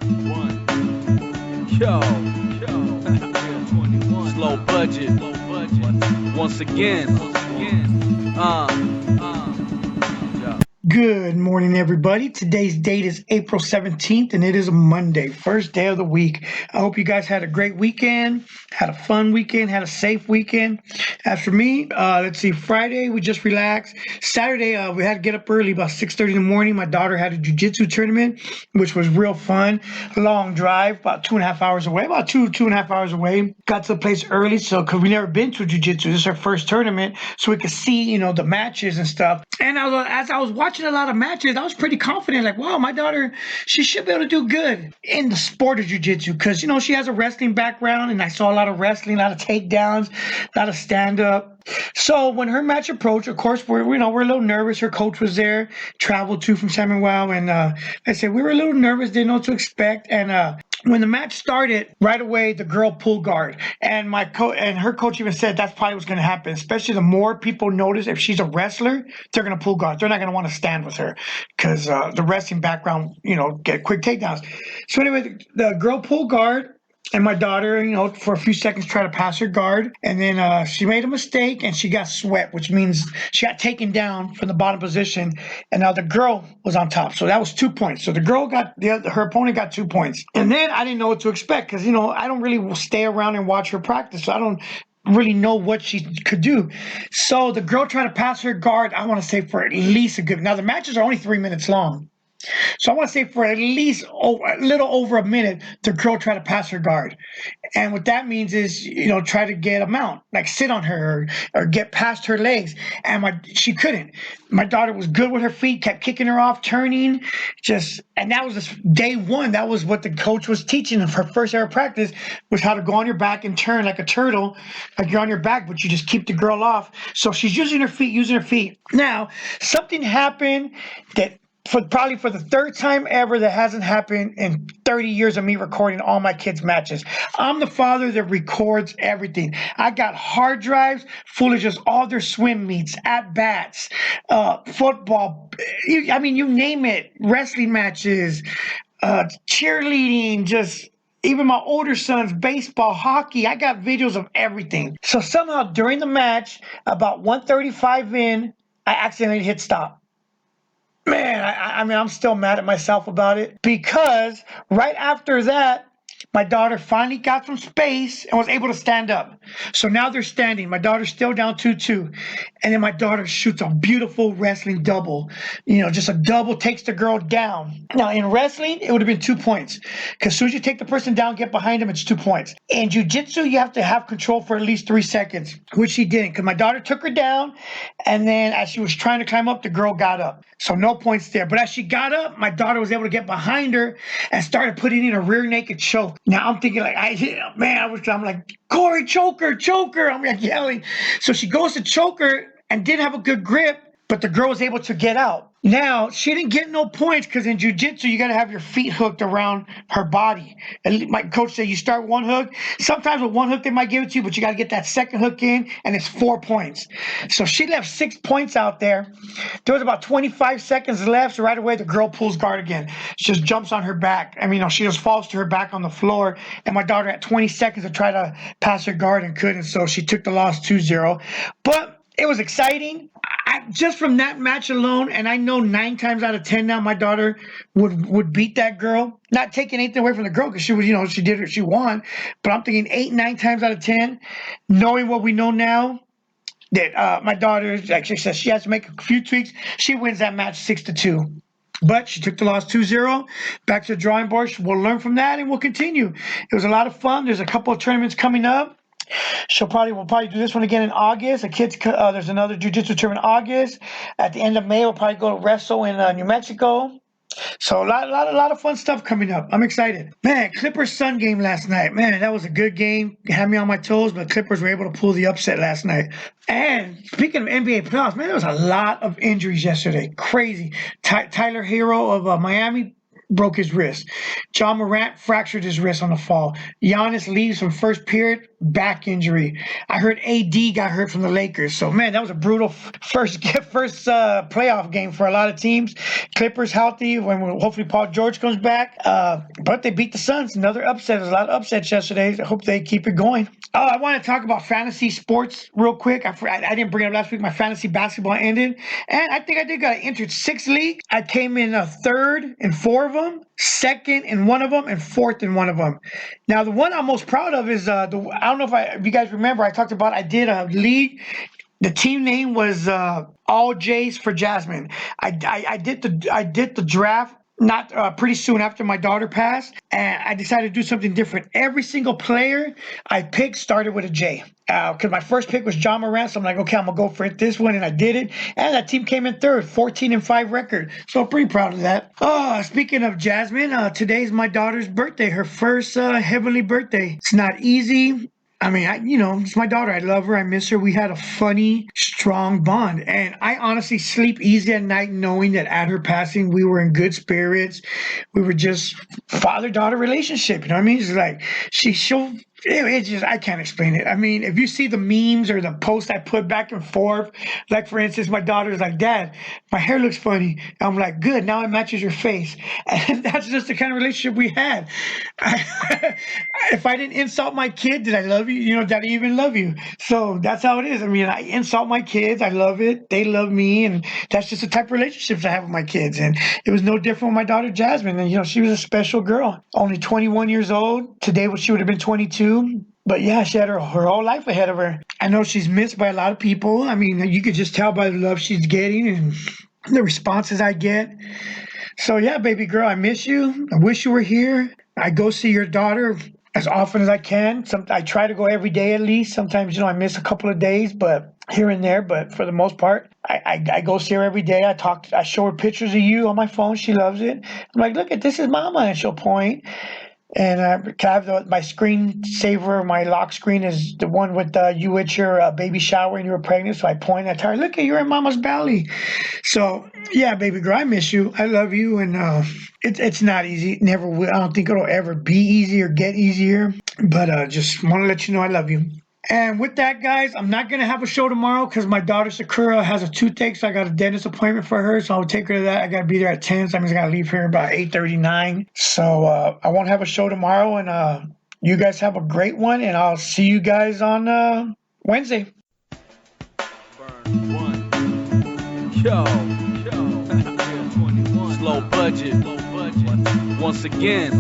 Yo, slow budget. Once again. Yeah. Good morning, everybody. Today's date is April 17th, and it is a Monday, first day of the week. I hope you guys had a great weekend, had a fun weekend, had a safe weekend. As for me, let's see, Friday, we just relaxed. Saturday, we had to get up early, about 6:30 in the morning. My daughter had a jiu-jitsu tournament, which was real fun. Long drive, about 2.5 hours away, about two and a half hours away. Got to the place early, so because we never been to jiu-jitsu. This is our first tournament, so we could see, the matches and stuff. And as I was watching a lot of matches, I was pretty confident, like, wow, my daughter, she should be able to do good in the sport of jiu-jitsu because, she has a wrestling background, and I saw a lot of wrestling, a lot of takedowns, a lot of stand-up. So when her match approached, of course, we're a little nervous. Her coach was there, traveled to from San Manuel, and I said we were a little nervous, didn't know what to expect. And when the match started, right away the girl pulled guard, and her coach even said that's probably what's going to happen. Especially the more people notice if she's a wrestler, they're going to pull guard. They're not going to want to stand with her because the wrestling background, get quick takedowns. So anyway, the girl pulled guard. And my daughter, for a few seconds tried to pass her guard. And then she made a mistake and she got swept, which means she got taken down from the bottom position. And now the girl was on top. So that was 2 points. So the girl her opponent got 2 points. And then I didn't know what to expect because, I don't really stay around and watch her practice. So I don't really know what she could do. So the girl tried to pass her guard, I want to say for at least now the matches are only 3 minutes long. So I want to say for at least a little over a minute, the girl tried to pass her guard. And what that means is, try to get a mount, like sit on her or get past her legs. And she couldn't. My daughter was good with her feet, kept kicking her off, turning, and that was just day one. That was what the coach was teaching of her first ever practice, was how to go on your back and turn like a turtle, like you're on your back, but you just keep the girl off. So she's using her feet. Now, something happened that probably for the third time ever that hasn't happened in 30 years of me recording all my kids' matches. I'm the father that records everything. I got hard drives full of just all their swim meets, at-bats, football, you name it, wrestling matches, cheerleading, just even my older son's baseball, hockey. I got videos of everything. So somehow during the match, about 1:35 in, I accidentally hit stop. Man, I'm still mad at myself about it because right after that, my daughter finally got some space and was able to stand up. So now they're standing. My daughter's still down 2-2. And then my daughter shoots a beautiful wrestling double. Just a double takes the girl down. Now, in wrestling, it would have been 2 points. Because as soon as you take the person down, get behind them, it's 2 points. In jiu-jitsu, you have to have control for at least 3 seconds, which she didn't. Because my daughter took her down, and then as she was trying to climb up, the girl got up. So no points there. But as she got up, my daughter was able to get behind her and started putting in a rear naked choke. Now I'm thinking I'm like, Kori, choke her. I'm like yelling. So she goes to choke her and didn't have a good grip, but the girl was able to get out. Now, she didn't get no points because in jiu-jitsu, you got to have your feet hooked around her body. And my coach said you start one hook. Sometimes with one hook, they might give it to you, but you got to get that second hook in, and it's 4 points. So she left 6 points out there. There was about 25 seconds left. So right away, the girl pulls guard again. She just jumps on her back. She just falls to her back on the floor. And my daughter had 20 seconds to try to pass her guard and couldn't. So she took the loss 2-0. But it was exciting. Just from that match alone, and I know 9 times out of 10 now my daughter would beat that girl. Not taking anything away from the girl because she was, she won. But I'm thinking 8-9 times out of 10, knowing what we know now, that my daughter, like she says, she has to make a few tweaks. She wins that match 6-2. But she took the loss 2-0. Back to the drawing board. We'll learn from that and we'll continue. It was a lot of fun. There's a couple of tournaments coming up. We'll probably do this one again in August. There's another jiu-jitsu tournament in August. At the end of May, we'll probably go to wrestle in New Mexico. So a lot of fun stuff coming up. I'm excited. Man, Clippers Sun game last night. Man, that was a good game. It had me on my toes, but Clippers were able to pull the upset last night. And speaking of NBA playoffs, man, there was a lot of injuries yesterday. Crazy. Tyler Hero of Miami broke his wrist. John Morant fractured his wrist on the fall. Giannis leaves from first period back injury. I heard AD got hurt from the Lakers. So man, that was a brutal first playoff game for a lot of teams. Clippers healthy when hopefully Paul George comes back. But they beat the Suns. Another upset. There's a lot of upsets yesterday. I hope they keep it going. Oh, I want to talk about fantasy sports real quick. I didn't bring it up last week. My fantasy basketball ended, and I think I got entered 6 leagues. I came in third in 4 of them, second in 1 of them, and fourth in 1 of them. Now, the one I'm most proud of is I don't know if you guys remember. I talked about I did a league. The team name was All J's for Jasmine. I did the draft not pretty soon after my daughter passed, and I decided to do something different. Every single player I picked started with a J. Because my first pick was John Morant, so I'm like, okay, I'm gonna go for this one, and I did it. And that team came in third, 14-5 record. So I'm pretty proud of that. Speaking of Jasmine, today's my daughter's birthday, her first heavenly birthday. It's not easy. I mean, it's my daughter. I love her. I miss her. We had a funny, strong bond. And I honestly sleep easy at night knowing that at her passing, we were in good spirits. We were just father-daughter relationship. You know what I mean? It's like, it's just, I can't explain it. I mean, if you see the memes or the posts I put back and forth, like for instance, my daughter's like, Dad, my hair looks funny. I'm like, good, now it matches your face. And that's just the kind of relationship we had. If I didn't insult my kid, did I love you? Did I even love you? So that's how it is. I mean, I insult my kids. I love it. They love me. And that's just the type of relationships I have with my kids. And it was no different with my daughter, Jasmine. And, she was a special girl, only 21 years old. Today, she would have been 22. But yeah, she had her whole life ahead of her. I know she's missed by a lot of people. I mean, you could just tell by the love she's getting and the responses I get. So yeah, baby girl, I miss you. I wish you were here. I go see your daughter as often as I can. I try to go every day at least. Sometimes, I miss a couple of days, but here and there. But for the most part, I go see her every day. I show her pictures of you on my phone. She loves it. I'm like, look, this is Mama, and she'll point. And I have my screensaver, my lock screen is the one with you at your baby shower and you were pregnant. So I point at her, look, you're in Mama's belly. So yeah, baby girl, I miss you. I love you. And it's not easy. It never will. I don't think it'll ever be easy or get easier. But just want to let you know I love you. And with that, guys, I'm not going to have a show tomorrow because my daughter Sakura has a toothache, so I got a dentist appointment for her, so I'll take her to that. I got to be there at 10, so that means I got to leave here about 8:39. So I won't have a show tomorrow, and you guys have a great one, and I'll see you guys on Wednesday. Burn one. Yo. 21. Slow budget. Once again.